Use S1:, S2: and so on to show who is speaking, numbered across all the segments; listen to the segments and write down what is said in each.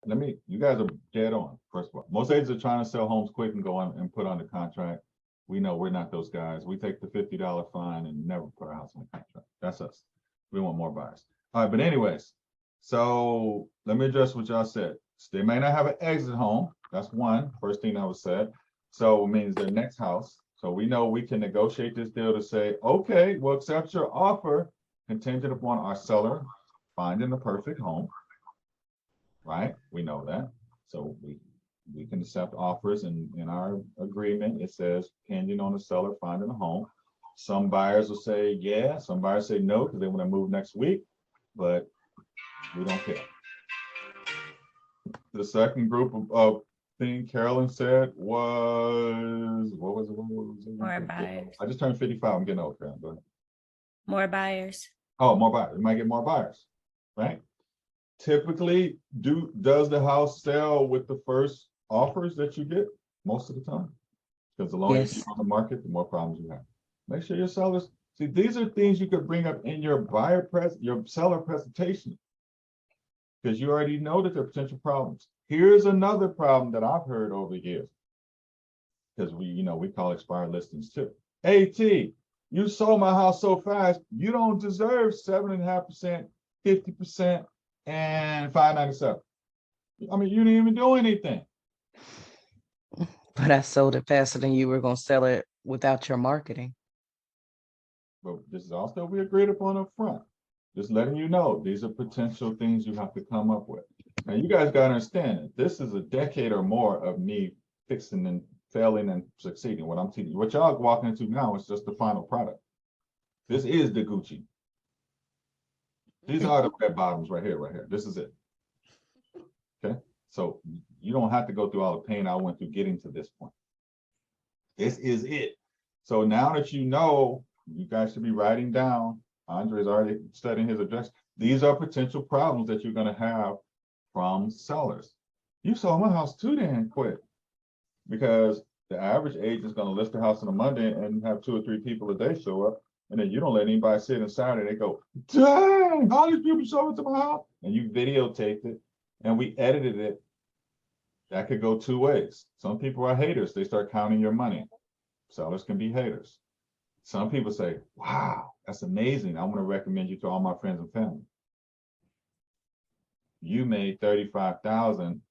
S1: You guys are dead on, first of all. Most agents are trying to sell homes quick and go on and put under contract. We know we're not those guys. We take the $50 fine and never put our house on contract. That's us. We want more buyers. All right, but anyways, so let me address what y'all said. They may not have an exit home. That's one, first thing that was said. So it means their next house. So we know we can negotiate this deal to say, okay, we'll accept your offer contingent upon our seller finding the perfect home. Right? We know that. So we can accept offers, and in our agreement, it says pending on the seller finding a home. Some buyers will say yeah, some buyers say no because they want to move next week, but we don't care. The second group of thing Carolyn said was, what was it?
S2: More buyers.
S1: I just turned 55. I'm getting old, Carolyn. Go ahead.
S2: More buyers.
S1: Oh, more buyers. We might get more buyers, right? Typically, does the house sell with the first offers that you get most of the time? Because the longer you keep on the market, the more problems you have. Make sure your sellers see, these are things you could bring up in your your seller presentation, because you already know that there are potential problems. Here's another problem that I've heard over the years, because we call expired listings too. AT, you sold my house so fast, you don't deserve 7.5%, 50%. And 597. I mean, you didn't even do anything.
S3: But I sold it faster than you were going to sell it without your marketing.
S1: But this is also we agreed upon up front. Just letting you know these are potential things you have to come up with. Now you guys got to understand it. This is a decade or more of me fixing and failing and succeeding. What I'm teaching, what y'all walking into now is just the final product. This is the Gucci. These are the red bottoms right here. This is it. Okay. So you don't have to go through all the pain I went through getting to this point. This is it. So now that you know, you guys should be writing down. Andre's already studying his address. These are potential problems that you're going to have from sellers. You sold my house too damn quick, because the average agent is going to list the house on a Monday and have 2 or 3 people a day show up. And then you don't let anybody sit inside and they go, dang, all these people show up to my house. And you videotaped it and we edited it. That could go 2 ways. Some people are haters. They start counting your money. Sellers can be haters. Some people say, wow, that's amazing. I want to recommend you to all my friends and family. You made 35,000.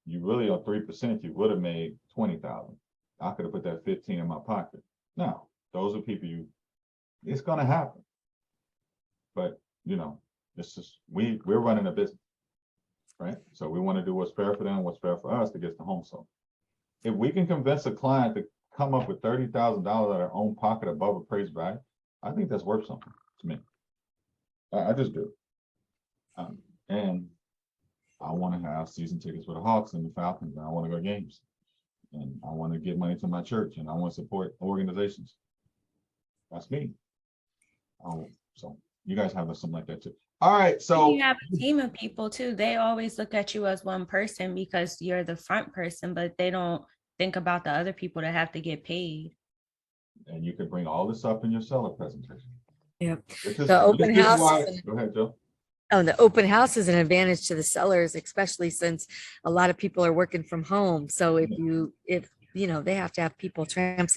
S1: You really on 3%, you would have made 20,000. I could have put that 15 in my pocket. Now, those are people it's going to happen. But, it's just, we're running a business, right? So we want to do what's fair for them, what's fair for us to get the home sold. If we can convince a client to come up with $30,000 out of their own pocket above appraised value, I think that's worth something to me. I just do. And I want to have season tickets for the Hawks and the Falcons, and I want to go to games. And I want to give money to my church, and I want to support organizations. That's me. So you guys have something like that too. All right, so
S2: you have a team of people too. They always look at you as one person because you're the front person, but they don't think about the other people that have to get paid.
S1: And you can bring all this up in your seller presentation.
S4: Yep. The open house.
S1: Go ahead, Joe.
S4: Oh, the open house is an advantage to the sellers, especially since a lot of people are working from home. So if they have to have people tramp